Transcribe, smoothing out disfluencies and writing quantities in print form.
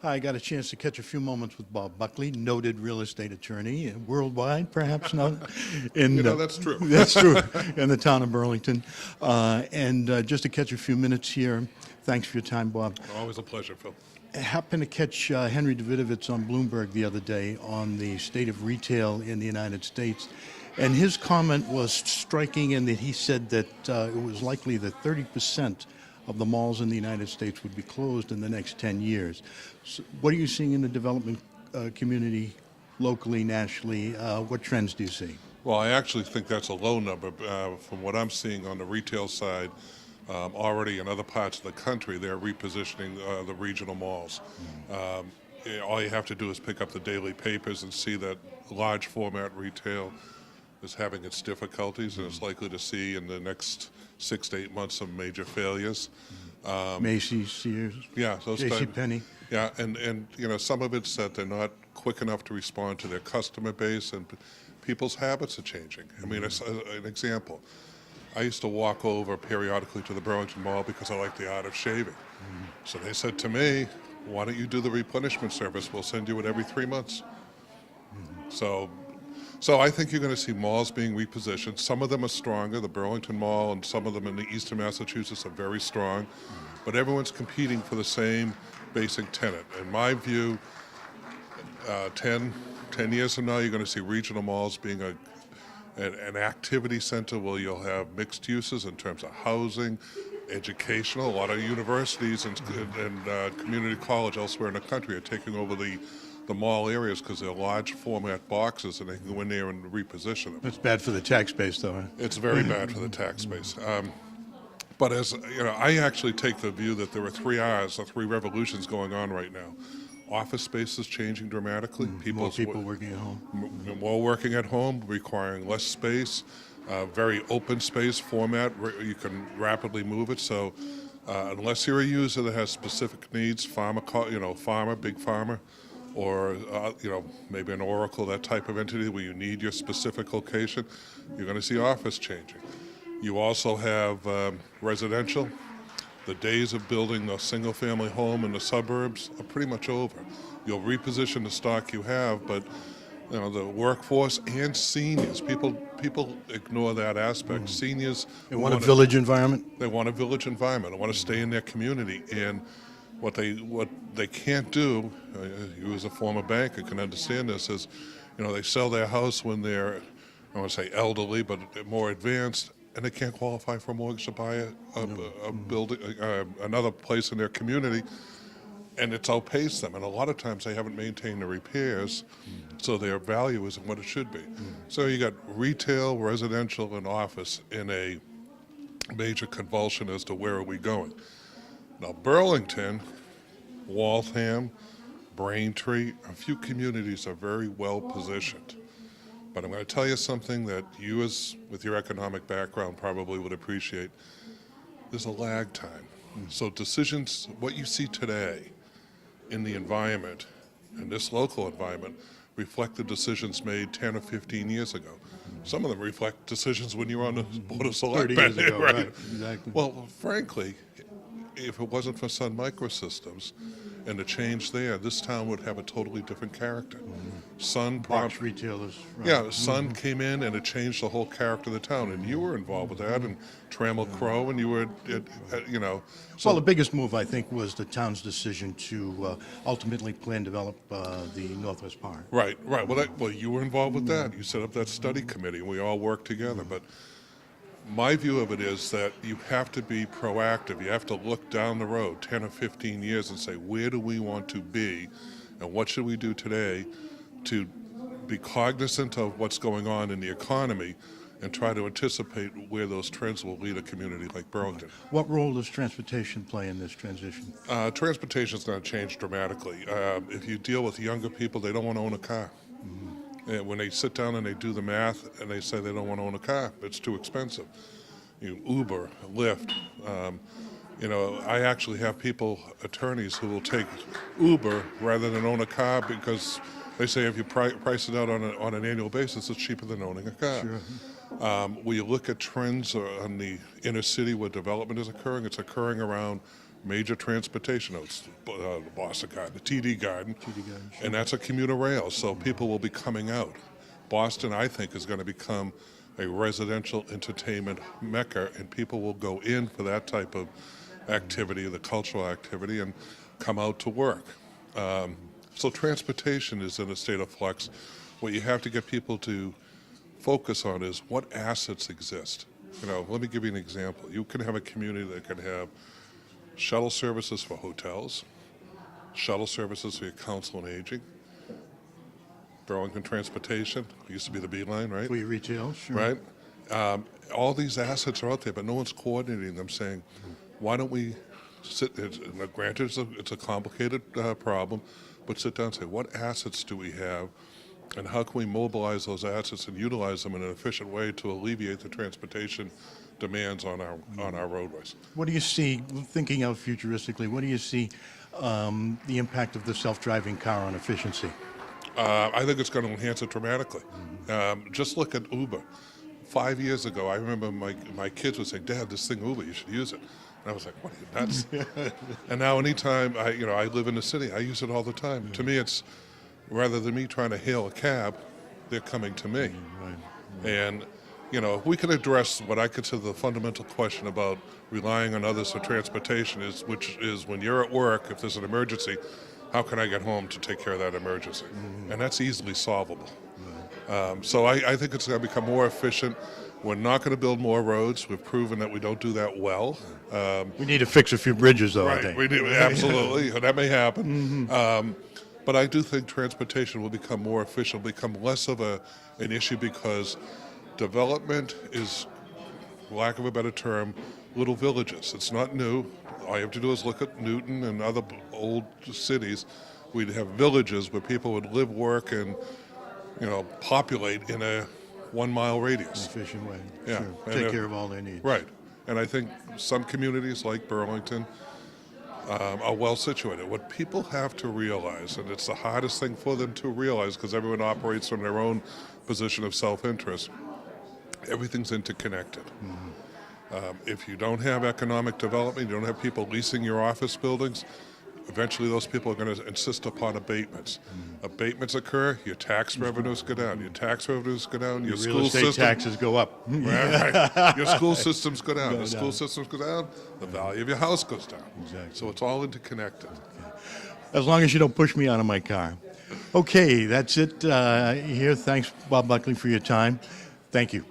I got a chance to catch a few moments with Bob Buckley, noted real estate attorney, worldwide, perhaps not. That's true. That's true, in the town of Burlington. Just to catch a few minutes here, thanks for your time, Bob. Always a pleasure, Phil. I happened to catch Henry Davidovitz on Bloomberg the other day on the state of retail in the United States. And his comment was striking in that he said that it was likely that 30% of the malls in the United States would be closed in the next 10 years. So what are you seeing in the development community, locally, nationally? What trends do you see? Well, I actually think that's a low number. From what I'm seeing on the retail side, already in other parts of the country, they're repositioning the regional malls. All you have to do is pick up the daily papers and see that large format retail is having its difficulties, and it's likely to see in the next 6 to 8 months some major failures. Macy's, Sears, Yeah, those JCPenney. Yeah, and some of it's that they're not quick enough to respond to their customer base, and people's habits are changing. I mean, an example. I used to walk over periodically to the Burlington Mall because I like the art of shaving. So they said to me, why don't you do the replenishment service? We'll send you it every 3 months. So I think you're going to see malls being repositioned. Some of them are stronger. The Burlington Mall and some of them in the eastern Massachusetts are very strong. But everyone's competing for the same basic tenant. In my view, 10 years from now, you're going to see regional malls being an activity center where you'll have mixed uses in terms of housing, educational. A lot of universities and community college elsewhere in the country are taking over the mall areas because they're large format boxes and they can go in there and reposition them. That's bad for the tax base, though. Huh? It's very bad for the tax base. But as you know, I actually take the view that there are 3 R's, or 3 revolutions going on right now. Office space is changing dramatically. More people working at home. More working at home, requiring less space, very open space format where you can rapidly move it. So unless you're a user that has specific needs, farmer, big farmer, or maybe an Oracle, that type of entity where you need your specific location, you're going to see office changing. You also have residential. The days of building a single-family home in the suburbs are pretty much over. You'll reposition the stock you have, but the workforce and seniors, people ignore that aspect. Seniors They want a village environment? They want a village environment. They want to stay in their community, and what they can't do, you as a former banker can understand this, is they sell their house when they're, I want to say elderly, but more advanced, and they can't qualify for a mortgage to buy a building, another place in their community, and it's outpaced them. And a lot of times they haven't maintained the repairs, so their value isn't what it should be. So you got retail, residential, and office in a major convulsion as to where are we going. Now, Burlington, Waltham, Braintree, a few communities are very well positioned. But I'm going to tell you something that you, with your economic background, probably would appreciate. There's a lag time. So decisions, what you see today in the environment, in this local environment, reflect the decisions made 10 or 15 years ago. Some of them reflect decisions when you were on the Board of Selectmen. 30 years ago, right, exactly. Well, frankly, if it wasn't for Sun Microsystems and the change there, this town would have a totally different character. Sun Box retailers. Right. Yeah, Sun came in and it changed the whole character of the town, and you were involved with that, and Trammell Crow, and you were, So, Well, the biggest move, I think, was the town's decision to ultimately plan develop the Northwest Park. Right. Well, you were involved with that. You set up that study committee, and we all worked together. But my view of it is that you have to be proactive. You have to look down the road 10 or 15 years and say, where do we want to be, and what should we do today to be cognizant of what's going on in the economy and try to anticipate where those trends will lead a community like Burlington. What role does transportation play in this transition? Transportation is going to change dramatically. If you deal with younger people, they don't want to own a car. And when they sit down and they do the math and they say they don't want to own a car, it's too expensive. Uber, Lyft. I actually have attorneys who will take Uber rather than own a car because they say if you price it out on an annual basis, it's cheaper than owning a car. Sure. When you look at trends on the inner city where development is occurring, it's occurring around major transportation nodes, the Boston Garden, the TD Garden, Sure. and that's a commuter rail, so people will be coming out. Boston, I think, is going to become a residential entertainment mecca, and people will go in for that type of activity, the cultural activity, and come out to work. So transportation is in a state of flux. What you have to get people to focus on is what assets exist. Let me give you an example. You can have a community that can have shuttle services for hotels, shuttle services for your council on aging, Burlington Transportation, used to be the B line, right? For your retail, sure. Right? All these assets are out there, but no one's coordinating them, saying, why don't we sit there? Granted, it's a complicated problem, but sit down and say, what assets do we have, and how can we mobilize those assets and utilize them in an efficient way to alleviate the transportation demands on our roadways? What do you see, thinking out futuristically, what do you see the impact of the self-driving car on efficiency? I think it's going to enhance it dramatically. Just look at Uber. 5 years ago, I remember my kids would say, "Dad, this thing Uber, you should use it." And I was like, "What are you nuts?" And now anytime I live in the city, I use it all the time. To me, it's rather than me trying to hail a cab, they're coming to me. And we can address what I consider the fundamental question about relying on others for transportation, which is when you're at work, if there's an emergency, how can I get home to take care of that emergency? And that's easily solvable. So I think it's going to become more efficient. We're not going to build more roads. We've proven that we don't do that well. We need to fix a few bridges, though, I Right, think. we do, absolutely. That may happen. But I do think transportation will become more efficient, become less of an issue, because development is, for lack of a better term, little villages. It's not new. All you have to do is look at Newton and other old cities. We'd have villages where people would live, work, and populate in a 1 mile radius. Efficient way. Yeah. Sure. And Take care of all their needs. Right. And I think some communities like Burlington are well situated. What people have to realize, and it's the hardest thing for them to realize because everyone operates from their own position of self-interest, everything's interconnected. If you don't have economic development, you don't have people leasing your office buildings, eventually those people are going to insist upon abatements. Abatements occur, your tax revenues go down. Your tax revenues go down, your Real school estate system... taxes go up. Right. Your school systems go down. Go The school down. systems go down, the value of your house goes down. Exactly. So it's all interconnected. As long as you don't push me out of my car. Okay, that's it here. Thanks, Bob Buckley, for your time. Thank you.